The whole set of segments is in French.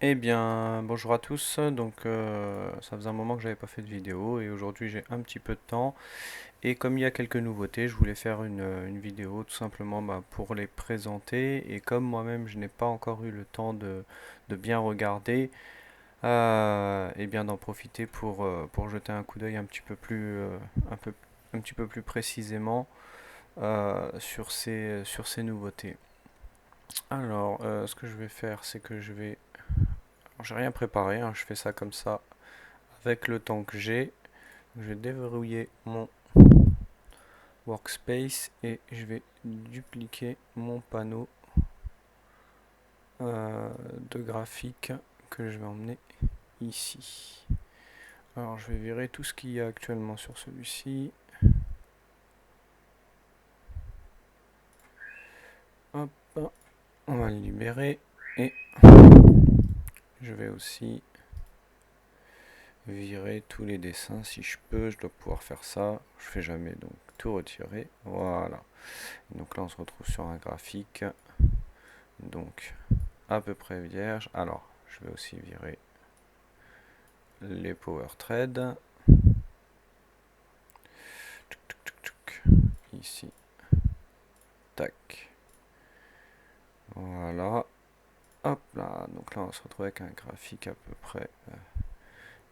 Eh bien, bonjour à tous. Donc, ça faisait un moment que j'avais pas fait de vidéo et aujourd'hui j'ai un petit peu de temps. Et comme il y a quelques nouveautés, je voulais faire une vidéo tout simplement pour les présenter. Et comme moi-même je n'ai pas encore eu le temps de bien regarder, et bien d'en profiter pour jeter un coup d'œil un petit peu un peu, un petit peu plus précisément sur ces nouveautés. Alors, ce que je vais faire, c'est que je vais. Alors, j'ai rien préparé, hein, je fais ça comme ça avec le temps que j'ai. Je vais déverrouiller mon workspace et je vais dupliquer mon panneau de graphique que je vais emmener ici. Alors je vais virer tout ce qu'il y a actuellement sur celui-ci. Hop, on va le libérer et je vais aussi virer tous les dessins si je peux. Je dois pouvoir faire ça. Je fais jamais, donc tout retirer. Voilà. Donc là on se retrouve sur un graphique donc à peu près vierge. Alors je vais aussi virer les power threads ici, tac, voilà, hop là. Donc là on se retrouve avec un graphique à peu près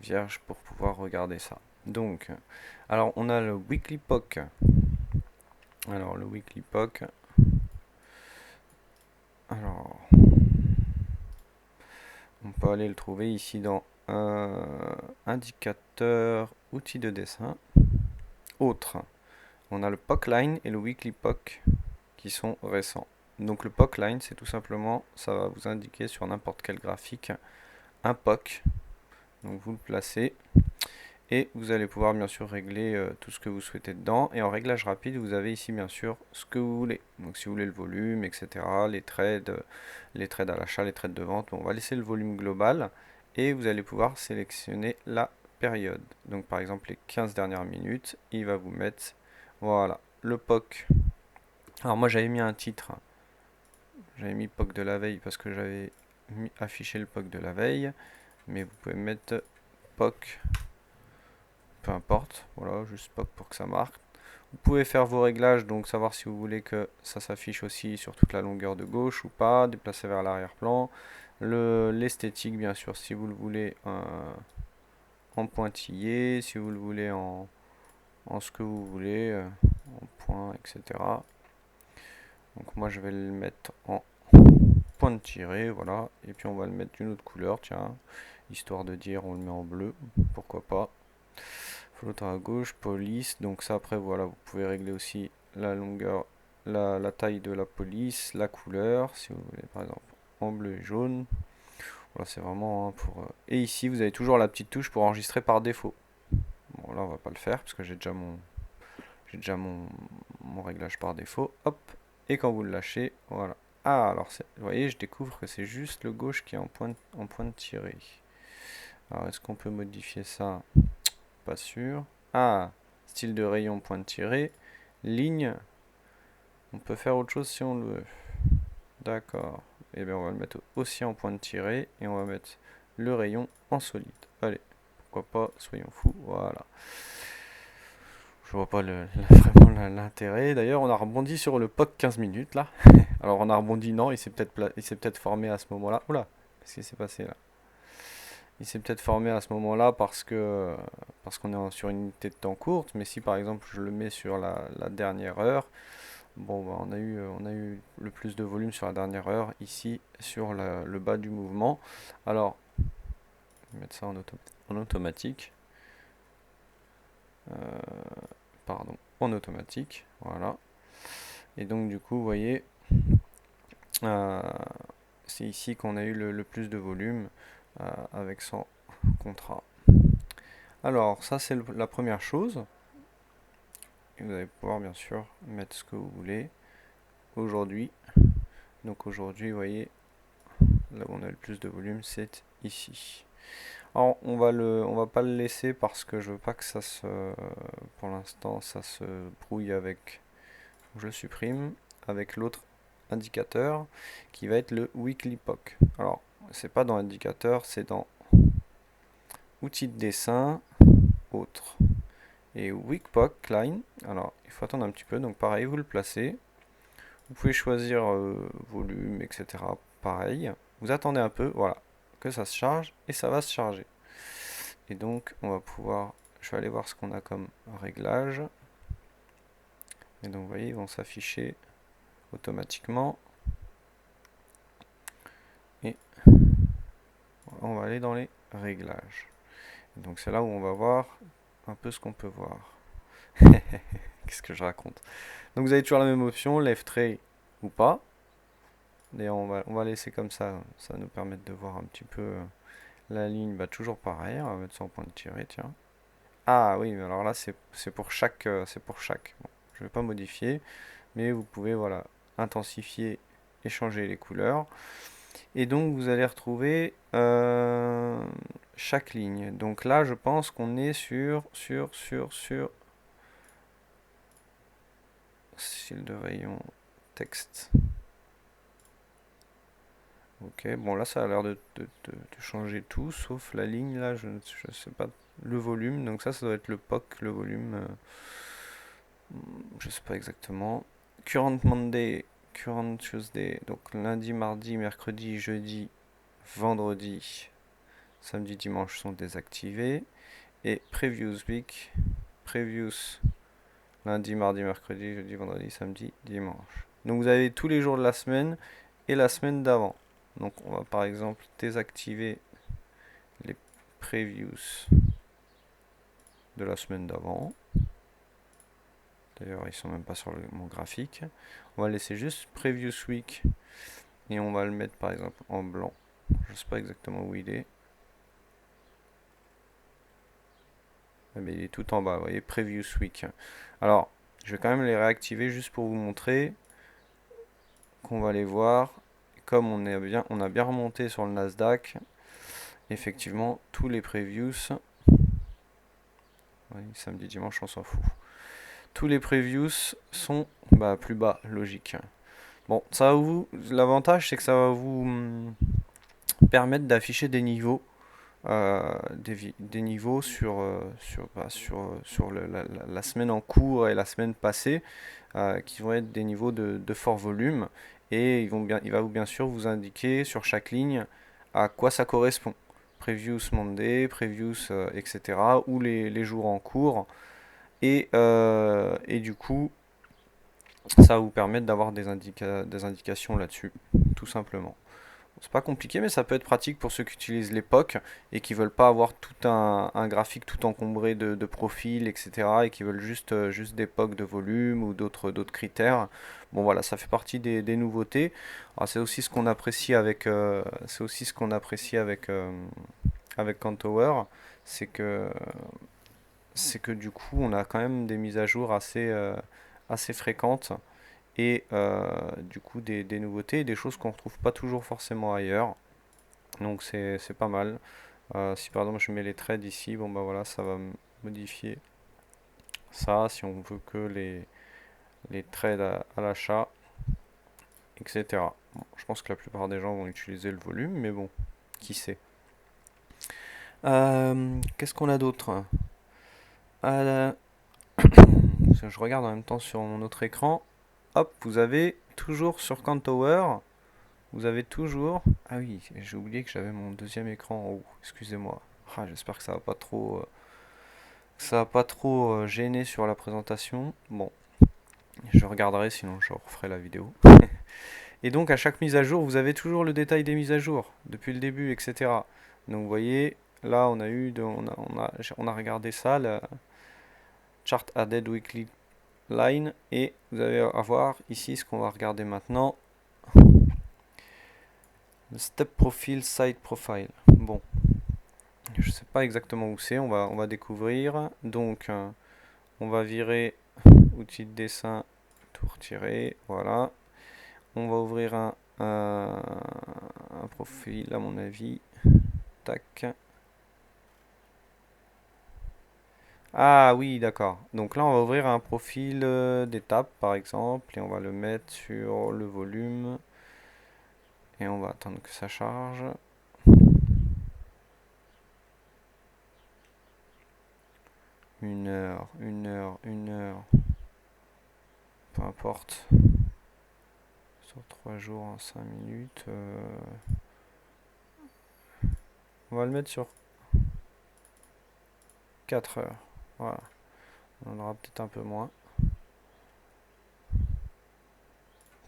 vierge pour pouvoir regarder ça. Donc alors on a le weekly POC. Alors le weekly POC, alors on peut aller le trouver ici dans indicateur outils de dessin autre. On a le POC line et le weekly POC qui sont récents. Donc le POC line, c'est tout simplement, ça va vous indiquer sur n'importe quel graphique un POC. Donc vous le placez et vous allez pouvoir bien sûr régler tout ce que vous souhaitez dedans. Et en réglage rapide, vous avez ici bien sûr ce que vous voulez. Donc si vous voulez le volume, etc., les trades à l'achat, les trades de vente. Bon, on va laisser le volume global et vous allez pouvoir sélectionner la période. Donc par exemple les 15 dernières minutes, il va vous mettre, voilà, le POC. Alors moi j'avais mis un titre. J'avais mis POC de la veille parce que j'avais affiché le POC de la veille. Mais vous pouvez mettre POC, peu importe. Voilà, juste POC pour que ça marque. Vous pouvez faire vos réglages, donc savoir si vous voulez que ça s'affiche aussi sur toute la longueur de gauche ou pas. Déplacer vers l'arrière-plan. L'esthétique, bien sûr, si vous le voulez en pointillé. Si vous le voulez en ce que vous voulez, en point, etc. Donc moi je vais le mettre en point de tirée, voilà, et puis on va le mettre d'une autre couleur, tiens, histoire de dire on le met en bleu, pourquoi pas. Flottant à gauche, police, donc ça après voilà, vous pouvez régler aussi la longueur, la taille de la police, la couleur, si vous voulez par exemple en bleu et jaune. Voilà, c'est vraiment pour... Et ici vous avez toujours la petite touche pour enregistrer par défaut. Bon là on va pas le faire parce que j'ai déjà mon réglage par défaut. Hop, et quand vous le lâchez, voilà. Ah, alors, vous voyez, je découvre que c'est juste le gauche qui est en point de tirée. Alors, est-ce qu'on peut modifier ça? Pas sûr. Ah, style de rayon, point de tirée. Ligne, on peut faire autre chose si on le veut. D'accord. Et bien, on va le mettre aussi en point de tirée. Et on va mettre le rayon en solide. Allez, pourquoi pas, soyons fous. Voilà. Je vois pas vraiment l'intérêt. D'ailleurs, on a rebondi sur le POC 15 minutes là. Alors, on a rebondi, non, il s'est peut-être formé à ce moment-là. Oula, qu'est-ce qui s'est passé là? Il s'est peut-être formé à ce moment-là parce qu'on est sur une unité de temps courte. Mais si par exemple je le mets sur la dernière heure, bon, bah, on a eu le plus de volume sur la dernière heure ici sur le bas du mouvement. Alors, je vais mettre ça en automatique. Pardon, en automatique. Voilà. Et donc du coup, vous voyez, euh, c'est ici qu'on a eu le plus de volume avec son contrat. Alors, ça c'est la première chose. Et vous allez pouvoir bien sûr mettre ce que vous voulez. Aujourd'hui, donc aujourd'hui, vous voyez, là où on a le plus de volume, c'est ici. Alors, on va pas le laisser parce que je veux pas que pour l'instant, ça se brouille avec, je le supprime, avec l'autre indicateur qui va être le weekly POC. Alors, c'est pas dans indicateur, c'est dans outils de dessin, autres. Et Wickpockline, alors il faut attendre un petit peu, donc pareil, vous le placez. Vous pouvez choisir volume, etc. Pareil. Vous attendez un peu, voilà, que ça se charge, et ça va se charger. Et donc, on va pouvoir, je vais aller voir ce qu'on a comme réglage. Et donc, vous voyez, ils vont s'afficher automatiquement. Et on va aller dans les réglages. Et donc, c'est là où on va voir un peu ce qu'on peut voir. Qu'est-ce que je raconte? Donc, vous avez toujours la même option, left tray ou pas. D'ailleurs, on va laisser comme ça. Ça va nous permettre de voir un petit peu la ligne. Bah, toujours pareil. On va mettre ça en point de tirée, tiens. Ah oui, mais alors là, c'est pour chaque. C'est pour chaque. Bon, je ne vais pas modifier. Mais vous pouvez, voilà, intensifier et changer les couleurs. Et donc, vous allez retrouver chaque ligne. Donc là, je pense qu'on est sur style de rayon, texte. Ok, bon là ça a l'air de changer tout, sauf la ligne là, je sais pas, le volume, donc ça doit être le POC, le volume, je sais pas exactement. Current Monday, Current Tuesday, donc lundi, mardi, mercredi, jeudi, vendredi, samedi, dimanche sont désactivés. Et Previous Week, Previous, lundi, mardi, mercredi, jeudi, vendredi, samedi, dimanche. Donc vous avez tous les jours de la semaine et la semaine d'avant. Donc on va par exemple désactiver les previews de la semaine d'avant. D'ailleurs ils sont même pas sur mon graphique. On va laisser juste Previous Week et on va le mettre par exemple en blanc. Je sais pas exactement où il est. Mais il est tout en bas, vous voyez, Previous Week. Alors, je vais quand même les réactiver juste pour vous montrer qu'on va les voir. Comme on a bien remonté sur le Nasdaq, effectivement, tous les previews, oui, samedi, dimanche, on s'en fout. Tous les previews sont plus bas, logique. Bon, ça va l'avantage c'est que ça va vous permettre d'afficher des niveaux, des niveaux sur la semaine en cours et la semaine passée, qui vont être des niveaux de fort volume, et il va bien sûr vous indiquer sur chaque ligne à quoi ça correspond. Previous Monday, Previous, etc. ou les jours en cours. Et du coup, ça va vous permettre d'avoir des indications là-dessus, tout simplement. C'est pas compliqué, mais ça peut être pratique pour ceux qui utilisent l'époque et qui veulent pas avoir tout un graphique tout encombré de profils, etc. et qui veulent juste d'époque de volume ou d'autres critères. Bon voilà, ça fait partie des nouveautés. C'est aussi ce qu'on apprécie avec Cantower, c'est que du coup on a quand même des mises à jour assez fréquentes et du coup des nouveautés et des choses qu'on retrouve pas toujours forcément ailleurs. Donc c'est pas mal. Si par exemple je mets les trades ici, bon bah voilà, ça va modifier ça si on veut que les trades à l'achat, etc. Bon, je pense que la plupart des gens vont utiliser le volume, mais bon, qui sait. Qu'est-ce qu'on a d'autre? Je regarde en même temps sur mon autre écran. Hop, vous avez toujours sur Cantower, vous avez toujours... Ah oui, j'ai oublié que j'avais mon deuxième écran en haut, excusez-moi. J'espère que ça va pas trop gêner sur la présentation. Bon, je regarderai, sinon je referai la vidéo. Et donc à chaque mise à jour, vous avez toujours le détail des mises à jour, depuis le début, etc. Donc vous voyez, là on a regardé ça, la chart added weekly line, et vous allez avoir ici ce qu'on va regarder maintenant. Step profile, side profile. Bon, je sais pas exactement où c'est, on va découvrir. Donc on va virer outil de dessin, tout retirer, voilà. On va ouvrir un profil à mon avis. Tac. Ah oui, d'accord. Donc là, on va ouvrir un profil d'étape, par exemple, et on va le mettre sur le volume. Et on va attendre que ça charge. 1 heure, 1 heure, 1 heure. Peu importe. Sur 3 jours en 5 minutes. On va le mettre sur 4 heures. Voilà. On aura peut-être un peu moins.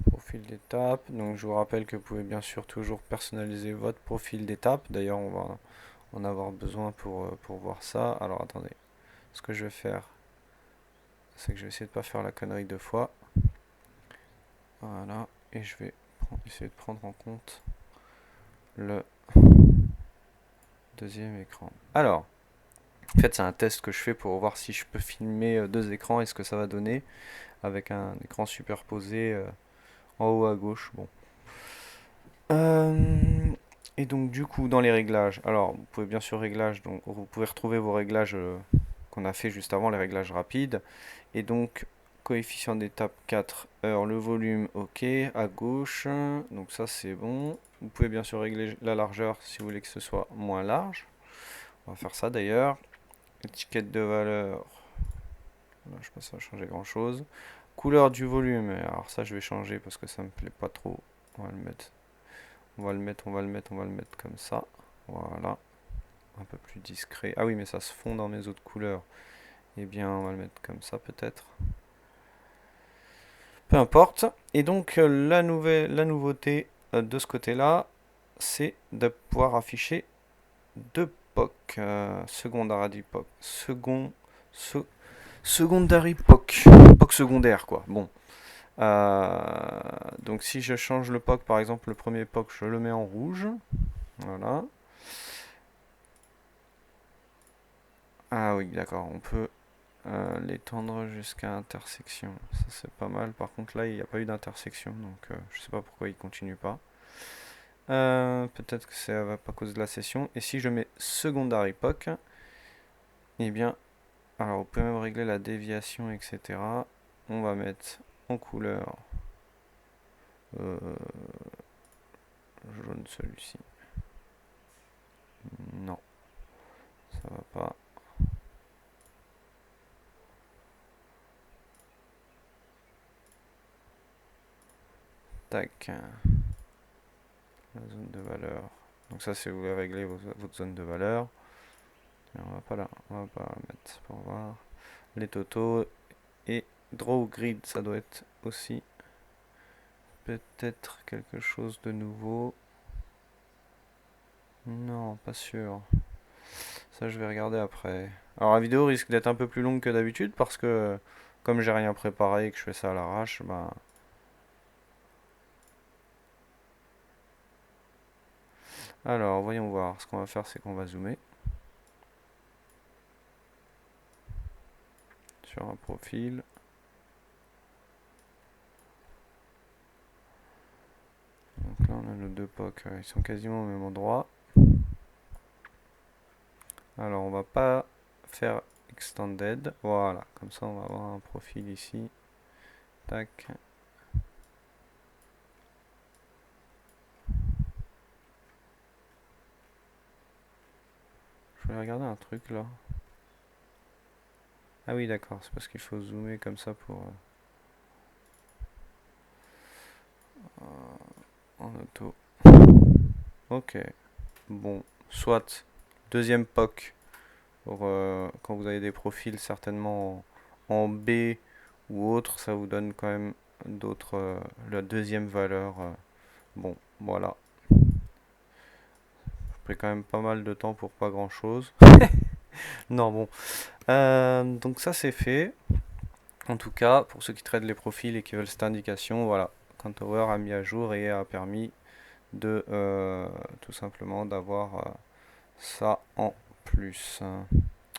Profil d'étape. Donc je vous rappelle que vous pouvez bien sûr toujours personnaliser votre profil d'étape. D'ailleurs on va en avoir besoin pour voir ça. Alors attendez. Ce que je vais faire, c'est que je vais essayer de pas faire la connerie deux fois. Voilà. Et je vais essayer de prendre en compte le deuxième écran. Alors, en fait c'est un test que je fais pour voir si je peux filmer deux écrans et ce que ça va donner avec un écran superposé en haut à gauche. Bon. Et donc du coup dans les réglages, alors vous pouvez bien sûr réglages, donc vous pouvez retrouver vos réglages qu'on a fait juste avant, les réglages rapides. Et donc coefficient d'étape 4 heures, le volume ok, à gauche, donc ça c'est bon. Vous pouvez bien sûr régler la largeur si vous voulez que ce soit moins large. On va faire ça d'ailleurs. Étiquette de valeur, là, je pense que ça va changer grand chose. Couleur du volume, alors ça je vais changer parce que ça me plaît pas trop. On va le mettre. On va le mettre comme ça. Voilà. Un peu plus discret. Ah oui, mais ça se fond dans mes autres couleurs. Eh bien, on va le mettre comme ça peut-être. Peu importe. Et donc, la nouveauté de ce côté-là, c'est de pouvoir afficher deux POC. Secondary POC. Secondary POC. POC secondaire, quoi. Bon. Donc, si je change le POC, par exemple, le premier POC, je le mets en rouge. Voilà. Ah oui, d'accord, on peut l'étendre jusqu'à intersection. Ça c'est pas mal. Par contre là, il n'y a pas eu d'intersection, donc je sais pas pourquoi il continue pas. Peut-être que c'est à cause de la session. Et si je mets secondary POC, eh bien, alors vous pouvez même régler la déviation, etc. On va mettre en couleur jaune celui-ci. Non, ça va pas. Tac. La zone de valeur. Donc ça c'est où vous voulez régler votre zone de valeur. Et on va pas là, on va pas la mettre pour voir. Les totaux et draw grid, ça doit être aussi peut-être quelque chose de nouveau. Non, pas sûr. Ça je vais regarder après. Alors la vidéo risque d'être un peu plus longue que d'habitude parce que comme j'ai rien préparé et que je fais ça à l'arrache, bah alors, voyons voir. Ce qu'on va faire, c'est qu'on va zoomer sur un profil. Donc là, on a nos deux POC. Ils sont quasiment au même endroit. Alors, on va pas faire extended. Voilà. Comme ça, on va avoir un profil ici. Tac. Je voulais regarder un truc là. Ah oui, d'accord. C'est parce qu'il faut zoomer comme ça pour... en auto. Ok. Bon. Soit. Deuxième POC. Pour, quand vous avez des profils certainement en B ou autre, ça vous donne quand même d'autres... la deuxième valeur. Bon, voilà. J'ai pris quand même pas mal de temps pour pas grand chose. Non, bon. Donc ça c'est fait. En tout cas, pour ceux qui traitent les profils et qui veulent cette indication, voilà. Contour a mis à jour et a permis de tout simplement d'avoir ça en plus.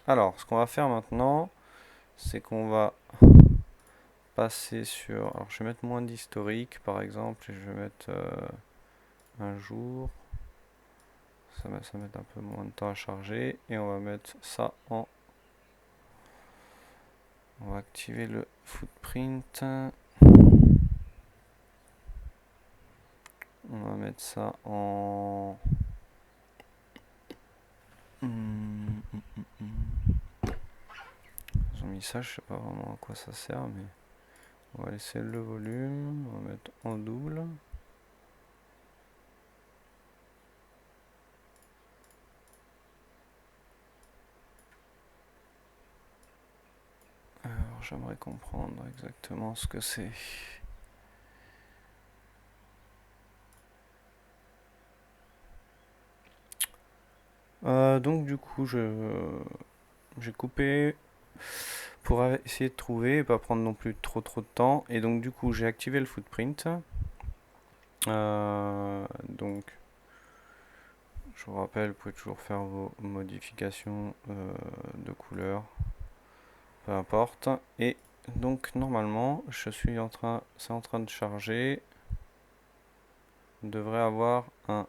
Alors, ce qu'on va faire maintenant, c'est qu'on va passer sur... Alors, je vais mettre moins d'historique, par exemple, et je vais mettre un jour. Ça va mettre un peu moins de temps à charger. Et on va mettre ça en... On va activer le footprint. On va mettre ça en... ils ont mis ça, je sais pas vraiment à quoi ça sert, mais on va laisser le volume, on va mettre en double. Alors j'aimerais comprendre exactement ce que c'est. Donc du coup j'ai coupé pour essayer de trouver et pas prendre non plus trop de temps. Et donc du coup j'ai activé le footprint. Donc je vous rappelle, vous pouvez toujours faire vos modifications de couleur, peu importe. Et donc normalement c'est en train de charger. On devrait avoir un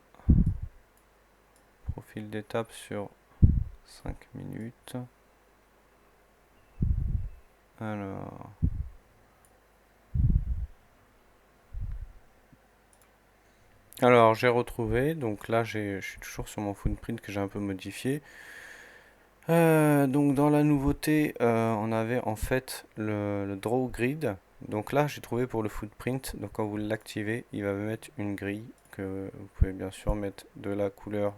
profil d'étape sur 5 minutes. Alors j'ai retrouvé, donc là je suis toujours sur mon footprint que j'ai un peu modifié. Donc dans la nouveauté, on avait en fait le draw grid. Donc là j'ai trouvé pour le footprint, donc quand vous l'activez, il va mettre une grille que vous pouvez bien sûr mettre de la couleur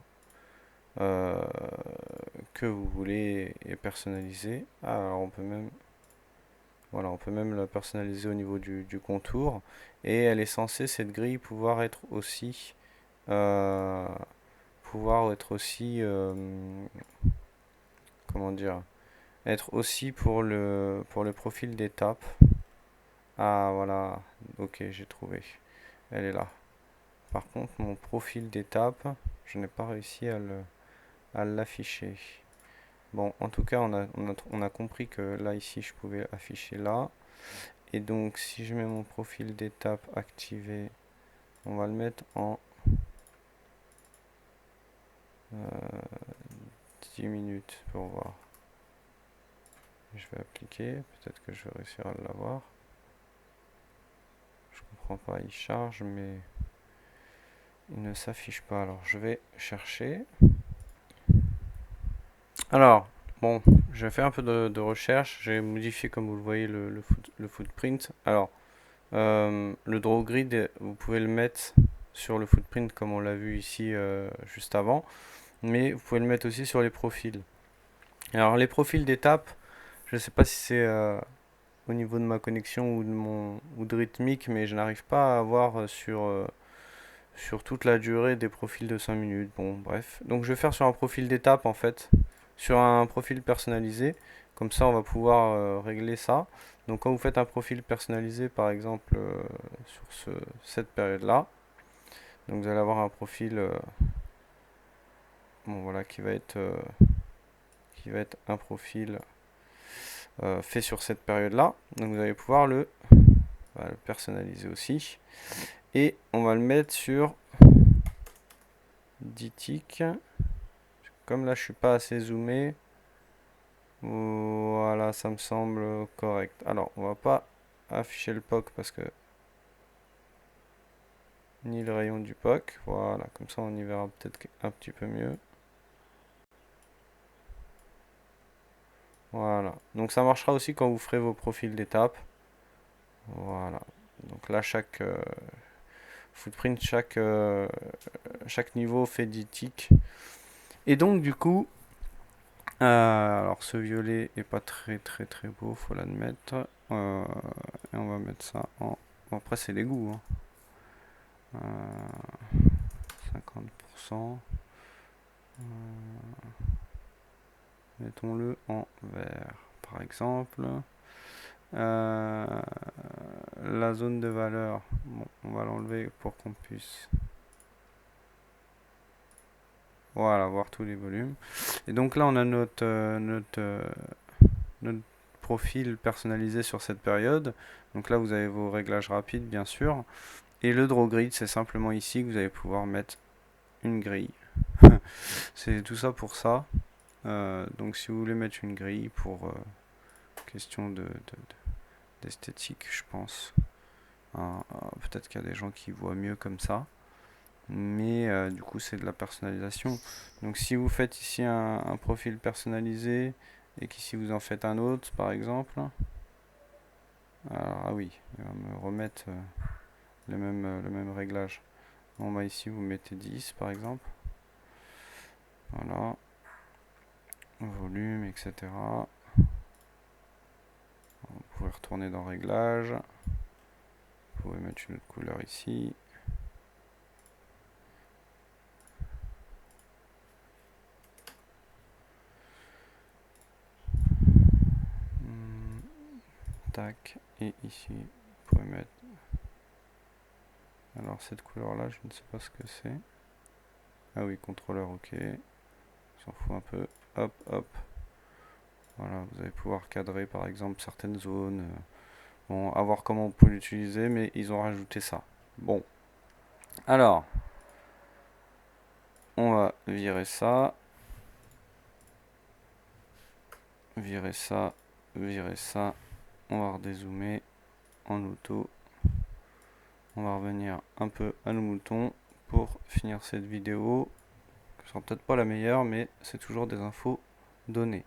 que vous voulez et personnaliser. Alors on peut même voilà, on peut même la personnaliser au niveau du contour. Et elle est censée, cette grille, euh, pouvoir être aussi, comment dire, être aussi pour le profil d'étape. Ah voilà, ok, j'ai trouvé. Elle est là. Par contre, mon profil d'étape, je n'ai pas réussi à l'afficher. Bon, en tout cas, on a compris que là, ici, je pouvais afficher là. Et donc, si je mets mon profil d'étape activé, on va le mettre en 10 minutes pour voir. Je vais appliquer, peut-être que je vais réussir à l'avoir. Je comprends pas, il charge, mais il ne s'affiche pas. Alors, je vais chercher. Alors, bon, j'ai fait un peu de recherche. J'ai modifié, comme vous le voyez, le footprint. Alors, le draw grid, vous pouvez le mettre sur le footprint comme on l'a vu ici juste avant, mais vous pouvez le mettre aussi sur les profils. Alors les profils d'étape, je ne sais pas si c'est au niveau de ma connexion ou de rythmique, mais je n'arrive pas à avoir sur toute la durée des profils de 5 minutes. Bon, bref. Donc je vais faire sur un profil d'étape en fait, sur un profil personnalisé. Comme ça, on va pouvoir régler ça. Donc quand vous faites un profil personnalisé, par exemple, sur cette période-là, donc vous allez avoir un profil bon, voilà, qui va être un profil fait sur cette période-là. Donc vous allez pouvoir le personnaliser aussi. Et on va le mettre sur 10 ticks. Comme là je suis pas assez zoomé, voilà, ça me semble correct. Alors on va pas afficher le POC parce que ni le rayon du POC. Voilà, comme ça on y verra peut-être un petit peu mieux. Voilà, donc ça marchera aussi quand vous ferez vos profils d'étape. Voilà, donc là chaque footprint, chaque niveau fait 10 ticks. Et donc du coup, alors ce violet est pas très beau, faut l'admettre. Et on va mettre ça en... Bon, après c'est des goûts. Hein. 50%. Mettons-le en vert, par exemple. La zone de valeur, bon, on va l'enlever pour qu'on puisse... Voilà, voir tous les volumes. Et donc là, on a notre profil personnalisé sur cette période. Donc là, vous avez vos réglages rapides, bien sûr. Et le draw grid, c'est simplement ici que vous allez pouvoir mettre une grille. C'est tout ça pour ça. Donc si vous voulez mettre une grille pour question d'esthétique, je pense. Peut-être qu'il y a des gens qui voient mieux comme ça. Mais du coup, c'est de la personnalisation. Donc si vous faites ici un profil personnalisé et qu'ici vous en faites un autre par exemple. Alors, ah oui, il va me remettre le même réglage. Bon bah ici vous mettez 10 par exemple. Voilà. Volume, etc. Vous pouvez retourner dans Réglages. Vous pouvez mettre une autre couleur ici. Tac. Et ici, vous pouvez mettre... Alors cette couleur-là, je ne sais pas ce que c'est. Ah oui, contrôleur, ok. On s'en fout un peu. Hop, hop. Voilà, vous allez pouvoir cadrer par exemple certaines zones. Bon, à voir comment vous pouvez l'utiliser, mais ils ont rajouté ça. Bon. Alors, on va virer ça. Virer ça. Virer ça. On va redézoomer en auto. On va revenir un peu à nos moutons pour finir cette vidéo. Ce sera peut-être pas la meilleure, mais c'est toujours des infos données.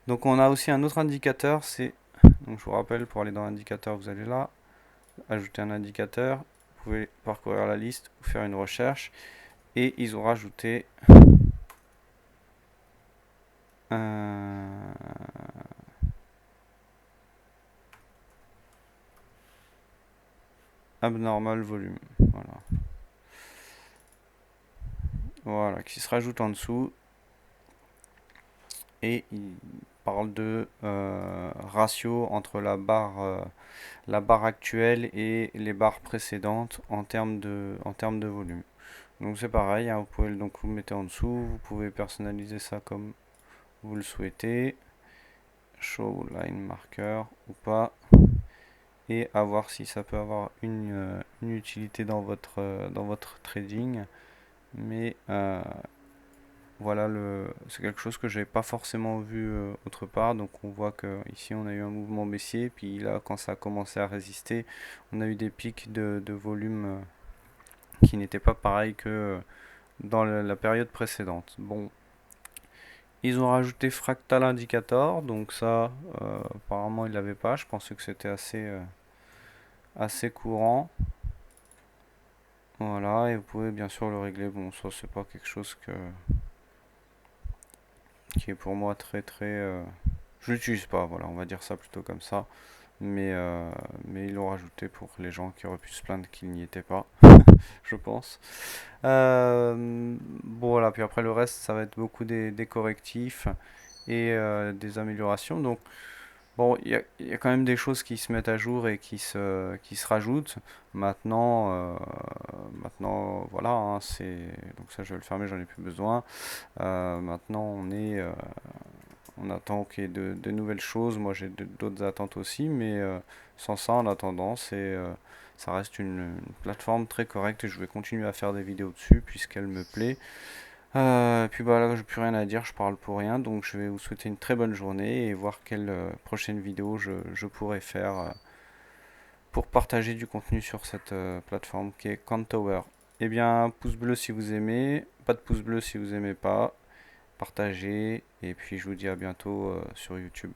Donc on a aussi un autre indicateur, c'est, donc je vous rappelle, pour aller dans l'indicateur, vous allez là, ajouter un indicateur, vous pouvez parcourir la liste ou faire une recherche, et ils ont rajouté un abnormal volume, voilà, qui se rajoute en dessous, et il parle de ratio entre la barre actuelle et les barres précédentes en termes de volume. Donc c'est pareil, hein, vous pouvez donc vous le mettez en dessous, vous pouvez personnaliser ça comme vous le souhaitez, show line marker ou pas, et à voir si ça peut avoir une utilité dans votre trading. Mais voilà, c'est quelque chose que j'avais pas forcément vu autre part. Donc on voit que ici on a eu un mouvement baissier, puis là quand ça a commencé à résister, on a eu des pics de volume qui n'étaient pas pareils que dans la période précédente. Bon, ils ont rajouté Fractal Indicator, donc ça apparemment ils l'avaient pas. Je pensais que c'était assez courant. Voilà, et vous pouvez bien sûr le régler. Bon, ça c'est pas quelque chose qui est pour moi très je l'utilise pas, voilà, on va dire ça plutôt comme ça. Mais ils l'ont rajouté pour les gens qui auraient pu se plaindre qu'il n'y était pas, je pense. Bon, voilà, puis après le reste, ça va être beaucoup des correctifs et des améliorations. Donc, bon, il y a quand même des choses qui se mettent à jour et qui se rajoutent. Maintenant, voilà, hein, donc ça je vais le fermer, j'en ai plus besoin. Maintenant, on attend qu'il y ait de nouvelles choses. Moi, j'ai d'autres attentes aussi, mais sans ça, en attendant, ça reste une plateforme très correcte et je vais continuer à faire des vidéos dessus puisqu'elle me plaît. Puis bah là, j'ai plus rien à dire, je parle pour rien, donc je vais vous souhaiter une très bonne journée et voir quelle prochaine vidéo je pourrai faire pour partager du contenu sur cette plateforme qui est Countower. Eh bien, pouce bleu si vous aimez, pas de pouce bleu si vous aimez pas, partagez, et puis je vous dis à bientôt sur YouTube.